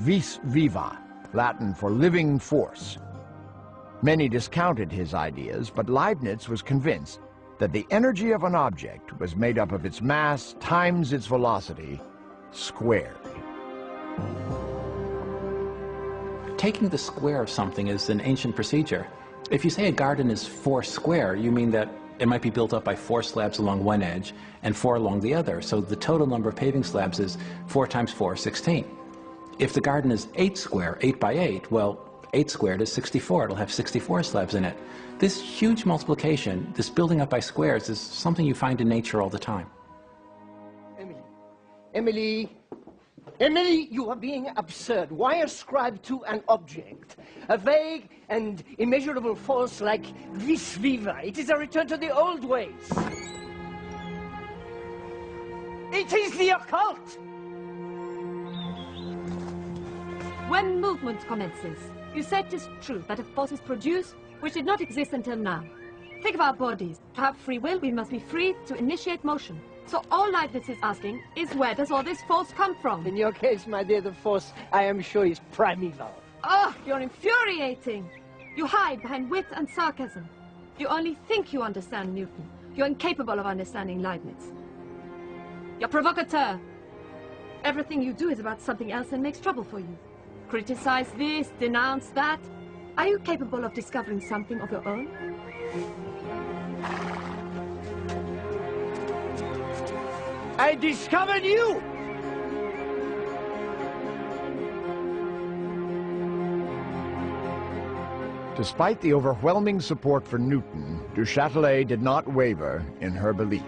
vis viva, Latin for living force. Many discounted his ideas, but Leibniz was convinced that the energy of an object was made up of its mass times its velocity squared. Taking the square of something is an ancient procedure. If you say a garden is 4 square, you mean that it might be built up by 4 slabs along one edge and 4 along the other. So the total number of paving slabs is 4 times 4, 16. If the garden is 8 square, 8 by 8, well, 8 squared is 64. It'll have 64 slabs in it. This huge multiplication, this building up by squares, is something you find in nature all the time. Emily, you are being absurd. Why ascribe to an object a vague and immeasurable force like vis viva? It is a return to the old ways. It is the occult! When movement commences, you said it is true that a force is produced which did not exist until now. Think of our bodies. To have free will, we must be free to initiate motion. So all Leibniz is asking is, where does all this force come from? In your case, my dear, the force, I am sure, is primeval. Oh, you're infuriating. You hide behind wit and sarcasm. You only think you understand Newton. You're incapable of understanding Leibniz. You're a provocateur. Everything you do is about something else and makes trouble for you. Criticize this, denounce that. Are you capable of discovering something of your own? I discovered you! Despite the overwhelming support for Newton, Du Châtelet did not waver in her belief.